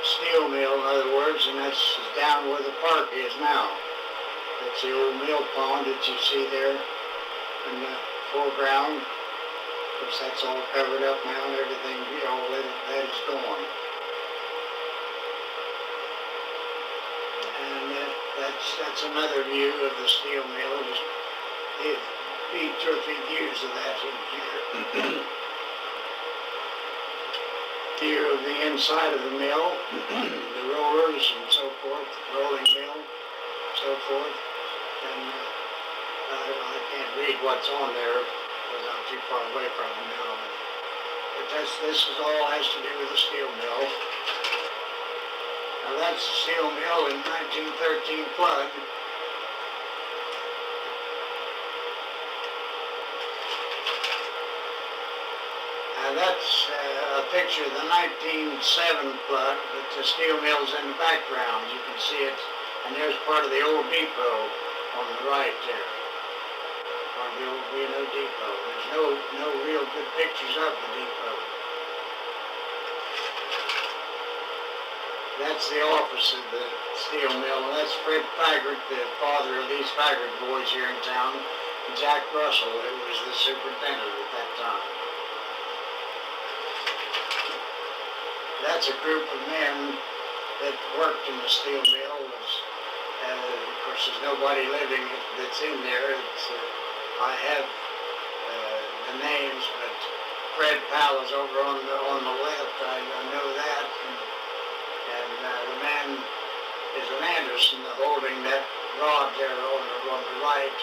steel mill, in other words, and that's down where the park is now. That's the old mill pond that you see there in the foreground. Of course, that's all covered up now and everything, all that is gone. And that's another view of the steel mill. Just be 2 or 3 views of that in here. View of the inside of the mill, the rollers and so forth, rolling mill, so forth. And I can't read what's on there because I'm too far away from it now. But this is all has to do with the steel mill. Now that's the steel mill in 1913 flood. That's a picture of the 1907 flood, but the steel mill's in the background. You can see it, and there's part of the old depot on the right there. Part of the old B&O depot. There's no real good pictures of the depot. That's the office of the steel mill, and that's Fred Faggart, the father of these Faggart boys here in town, and Jack Russell, who was the superintendent at that time. That's a group of men that worked in the steel mill. Of course, there's nobody living that's in there. I have the names, but Fred Powell is over on the left. I know that, and the man is an Anderson holding that rod there on the right.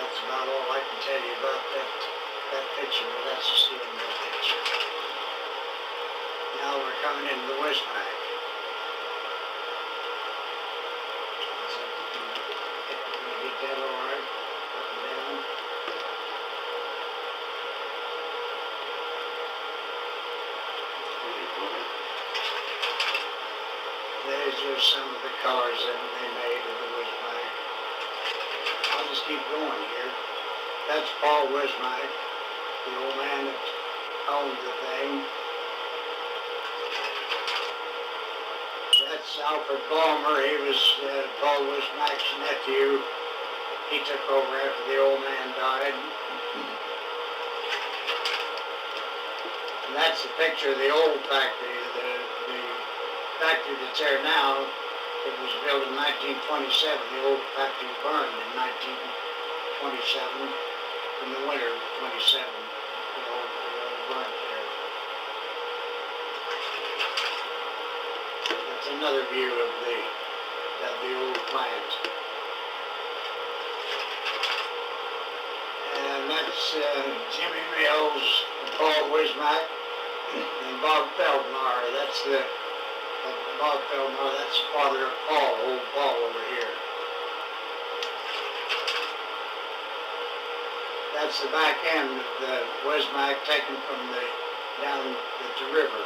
That's about all I can tell you about that picture. But that's a steel mill picture. Now we're coming into the West Bank. Can you get that all right? Up and down. There's just some of the colors that they made of the West Bank. I'll just keep going here. That's Paul Wismike, the old man that owned the thing. That's Alfred Balmer. He was Paul Wismike's nephew. He took over after the old man died. And that's a picture of the old factory. The factory that's there now, it was built in 1927. The old factory burned in 1927, in the winter of 27. The old burnt there. That's another view of the old plant. And that's Jimmy Mills, Paul Wismike, and Bob Feldmar. That's Bob Feldmar. That's the father of Paul, old Paul over here. That's the back end of the Wismike taken from down at the river.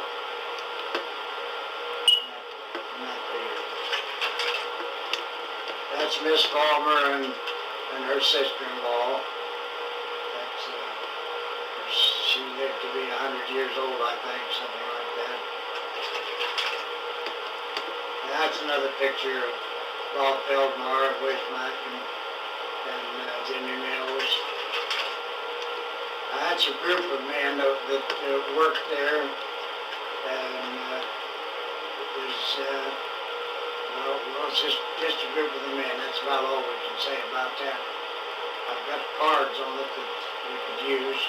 That's Miss Balmer and her sister-in-law. She lived to be 100 years old, I think, something like that. And that's another picture of Bob Feldmar, Wismike, and Jimmy Mills. That's a group of men that worked there, and it's just a group of the men. That's about all we can say about that. I've got cards on it that we could use.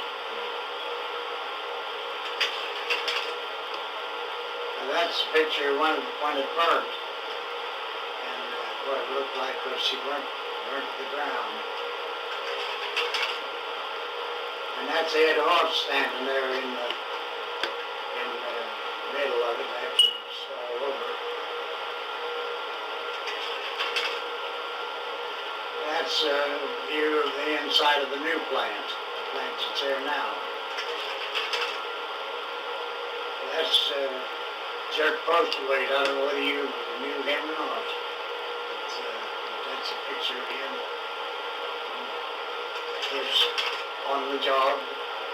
Now that's a picture of when it burnt, and what it looked like was she burnt to the ground. And that's Ed Hoff standing there in the middle of it after it's all over. That's a view of the inside of the new plant, the plant that's there now. That's Jerk Postlewaite. I don't know whether you knew him or not. That's a picture of him. He's on the job.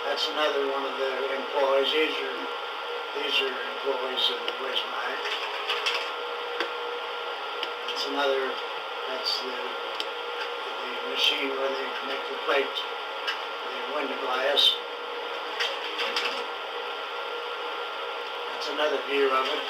That's another one of the employees. He's your These are employees of the waste mine. That's another, that's the machine where they make the plate, the window glass. That's another view of it.